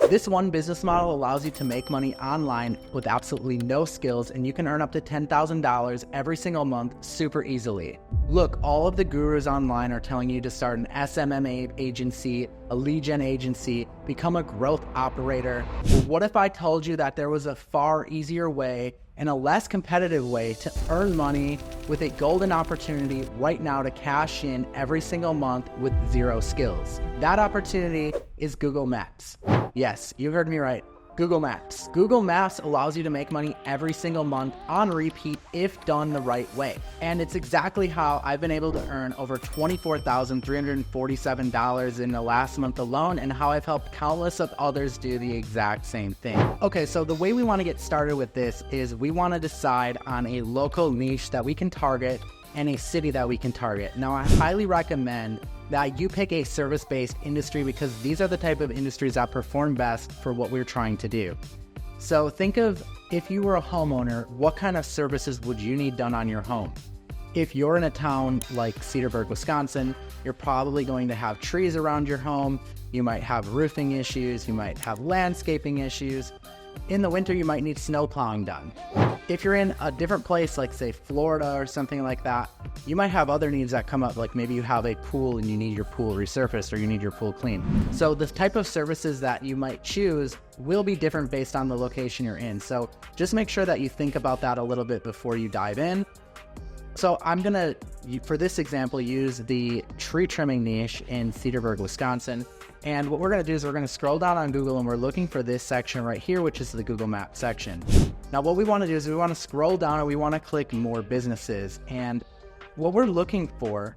This one business model allows you to make money online with absolutely no skills, and you can earn up to $10,000 every single month super easily. Look, all of the gurus online are telling you to start an SMM agency, a lead gen agency, become a growth operator. Well, what if I told you that there was a far easier way and a less competitive way to earn money with a golden opportunity right now to cash in every single month with zero skills? That opportunity is Google Maps. Yes, you heard me right. Google Maps. Google Maps allows you to make money every single month on repeat if done the right way. And it's exactly how I've been able to earn over $24,347 in the last month alone, and how I've helped countless of others do the exact same thing. Okay, so the way we want to get started with this is we want to decide on a local niche that we can target and a city that we can target. Now, I highly recommend that you pick a service-based industry because these are the type of industries that perform best for what we're trying to do. So think of, if you were a homeowner, what kind of services would you need done on your home? If you're in a town like Cedarburg, Wisconsin, you're probably going to have trees around your home. You might have roofing issues. You might have landscaping issues. In the winter, you might need snow plowing done. If you're in a different place, like say Florida or something like that, you might have other needs that come up, like maybe you have a pool and you need your pool resurfaced or you need your pool cleaned. So the type of services that you might choose will be different based on the location you're in. So just make sure that you think about that a little bit before you dive in. So I'm gonna, for this example, use the tree trimming niche in Cedarburg, Wisconsin. And what we're gonna do is we're gonna scroll down on Google and we're looking for this section right here, which is the Google Maps section. Now what we wanna do is we wanna scroll down and we wanna click more businesses. And what we're looking for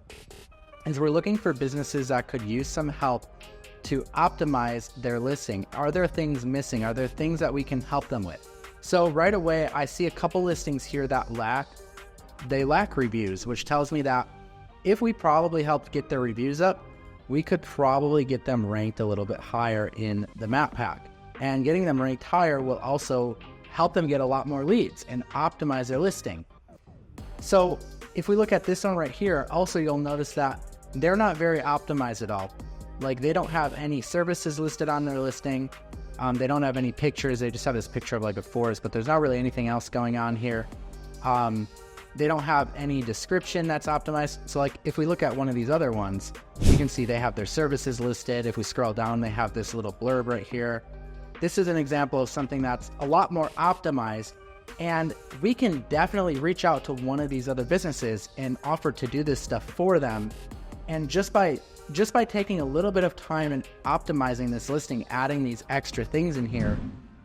is we're looking for businesses that could use some help to optimize their listing. Are there things missing? Are there things that we can help them with? So right away, I see a couple listings here that lack reviews, which tells me that if we probably helped get their reviews up, we could probably get them ranked a little bit higher in the map pack. And getting them ranked higher will also help them get a lot more leads and optimize their listing. So if we look at this one right here, also you'll notice that they're not very optimized at all. Like they don't have any services listed on their listing. They don't have any pictures. They just have this picture of like a forest, but there's not really anything else going on here. They don't have any description that's optimized. So like if we look at one of these other ones, you can see they have their services listed. If we scroll down, they have this little blurb right here. This is an example of something that's a lot more optimized, and we can definitely reach out to one of these other businesses and offer to do this stuff for them. And just by taking a little bit of time and optimizing this listing, adding these extra things in here,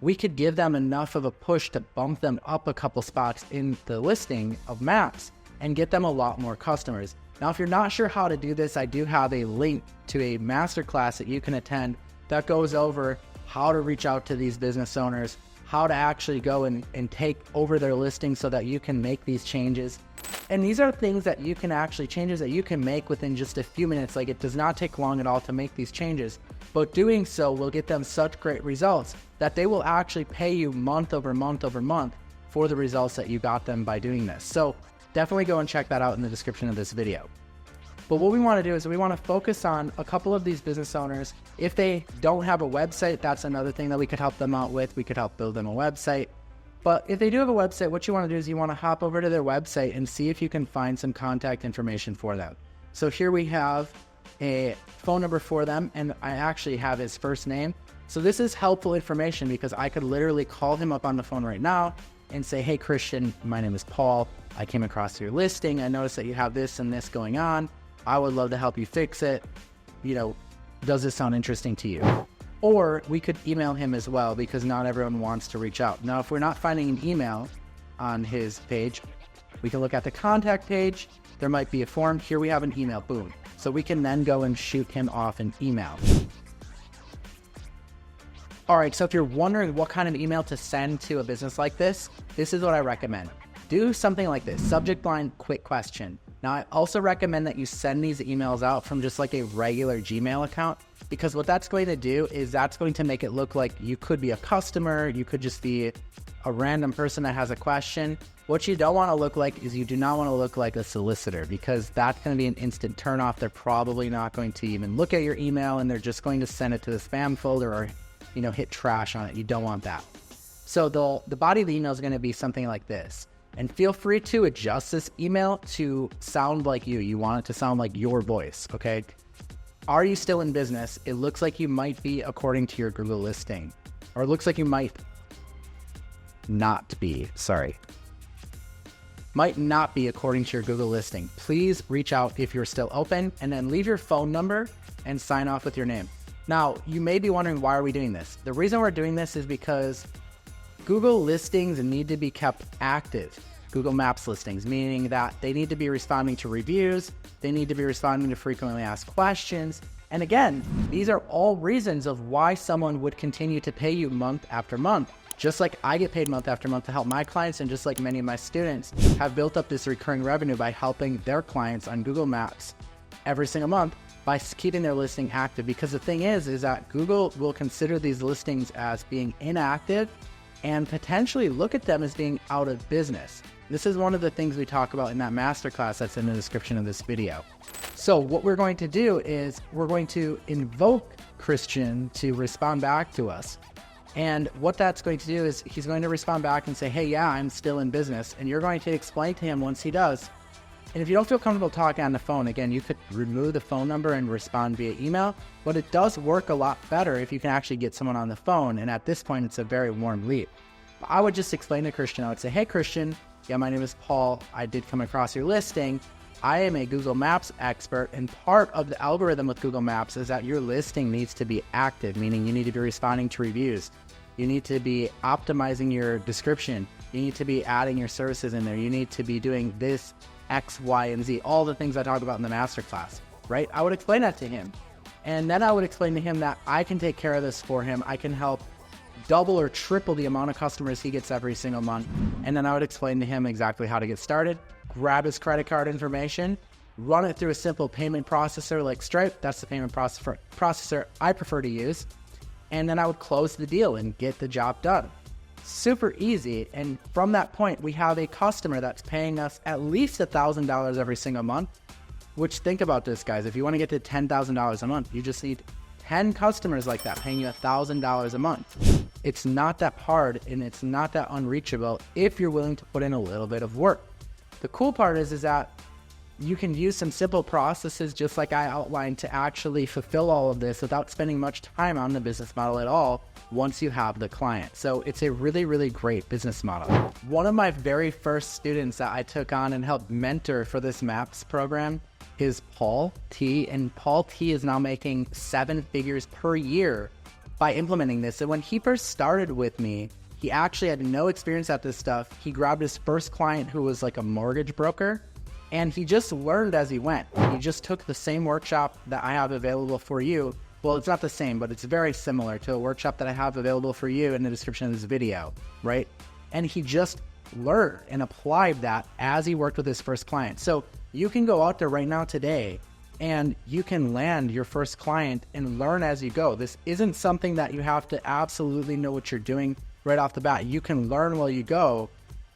we could give them enough of a push to bump them up a couple spots in the listing of maps and get them a lot more customers. Now, if you're not sure how to do this, I do have a link to a masterclass that you can attend that goes over how to reach out to these business owners, how to actually go and take over their listing so that you can make these changes. And these are things that you can actually, changes that you can make within just a few minutes. Like it does not take long at all to make these changes, but doing so will get them such great results that they will actually pay you month over month over month for the results that you got them by doing this. So definitely go and check that out in the description of this video. But what we want to do is we want to focus on a couple of these business owners. If they don't have a website, that's another thing that we could help them out with. We could help build them a website. But if they do have a website, what you want to do is you want to hop over to their website and see if you can find some contact information for them. So here we have a phone number for them, and I actually have his first name. So this is helpful information because I could literally call him up on the phone right now and say, hey, Christian, my name is Paul. I came across your listing. I noticed that you have this and this going on. I would love to help you fix it. You know, does this sound interesting to you? Or we could email him as well because not everyone wants to reach out. Now, if we're not finding an email on his page, we can look at the contact page. There might be a form. Here we have an email, boom. So we can then go and shoot him off an email. All right, so if you're wondering what kind of email to send to a business like this is what I recommend. Do something like this, subject line, quick question. Now, I also recommend that you send these emails out from just like a regular Gmail account, because what that's going to do is that's going to make it look like you could be a customer, you could just be a random person that has a question. What you don't want to look like is you do not want to look like a solicitor, because that's going to be an instant turnoff. They're probably not going to even look at your email and they're just going to send it to the spam folder or hit trash on it. You don't want that. So the body of the email is going to be something like this. And feel free to adjust this email to sound like you. You want it to sound like your voice, okay? Are you still in business? It looks like you might be according to your Google listing. Or it looks like you might not be, might not be according to your Google listing. Please reach out if you're still open, and then leave your phone number and sign off with your name. Now, you may be wondering, why are we doing this? The reason we're doing this is because Google listings need to be kept active. Google Maps listings, meaning that they need to be responding to reviews, they need to be responding to frequently asked questions. And again, these are all reasons of why someone would continue to pay you month after month. Just like I get paid month after month to help my clients, and just like many of my students have built up this recurring revenue by helping their clients on Google Maps every single month by keeping their listing active. Because the thing is that Google will consider these listings as being inactive and potentially look at them as being out of business. This is one of the things we talk about in that masterclass that's in the description of this video. So what we're going to do is we're going to invoke Christian to respond back to us. And what that's going to do is he's going to respond back and say, hey, yeah, I'm still in business. And you're going to explain to him once he does. And if you don't feel comfortable talking on the phone, again, you could remove the phone number and respond via email, but it does work a lot better if you can actually get someone on the phone. And at this point, it's a very warm lead. I would just explain to Christian, I would say, hey, Christian, yeah, my name is Paul. I did come across your listing. I am a Google Maps expert, and part of the algorithm with Google Maps is that your listing needs to be active, meaning you need to be responding to reviews. You need to be optimizing your description. You need to be adding your services in there. You need to be doing this, X, Y, and Z, all the things I talk about in the masterclass, right? I would explain that to him. And then I would explain to him that I can take care of this for him. I can help double or triple the amount of customers he gets every single month. And then I would explain to him exactly how to get started, grab his credit card information, run it through a simple payment processor like Stripe. That's the payment processor I prefer to use. And then I would close the deal and get the job done. Super easy. And from that point, we have a customer that's paying us at least $1,000 every single month, which, think about this, guys. If you want to get to $10,000 a month, you just need 10 customers like that paying you $1,000 a month. It's not that hard, and it's not that unreachable if you're willing to put in a little bit of work. The cool part is that you can use some simple processes just like I outlined to actually fulfill all of this without spending much time on the business model at all once you have the client. So it's a really, really great business model. One of my very first students that I took on and helped mentor for this MAPS program is Paul T. And Paul T is now making 7 figures per year by implementing this. And when he first started with me, he actually had no experience at this stuff. He grabbed his first client who was like a mortgage broker, and he just learned as he went. He just took the same workshop that I have available for you. Well, it's not the same, but it's very similar to a workshop that I have available for you in the description of this video, right? And he just learned and applied that as he worked with his first client. So you can go out there right now today and you can land your first client and learn as you go. This isn't something that you have to absolutely know what you're doing right off the bat. You can learn while you go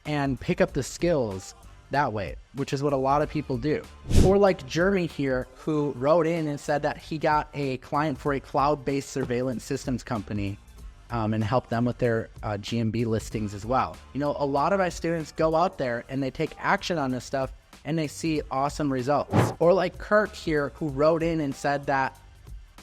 and pick up the skills that way, which is what a lot of people do. Or like Jeremy here, who wrote in and said that he got a client for a cloud-based surveillance systems company and helped them with their GMB listings as well. You know, a lot of my students go out there and they take action on this stuff and they see awesome results. Or like Kirk here, who wrote in and said that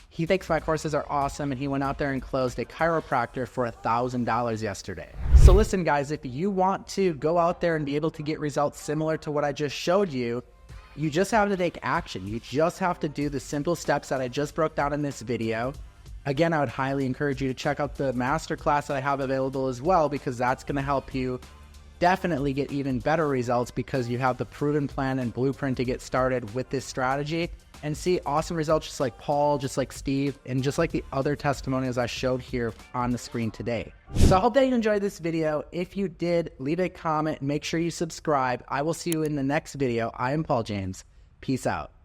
he thinks my courses are awesome, and he went out there and closed a chiropractor for $1,000 yesterday. So listen, guys, if you want to go out there and be able to get results similar to what I just showed you, you just have to take action. You just have to do the simple steps that I just broke down in this video. Again, I would highly encourage you to check out the masterclass that I have available as well, because that's going to help you definitely get even better results, because you have the proven plan and blueprint to get started with this strategy and see awesome results just like Paul, just like Steve, and just like the other testimonials I showed here on the screen today. So I hope that you enjoyed this video. If you did, leave a comment, make sure you subscribe. I will see you in the next video. I am Paul James. Peace out.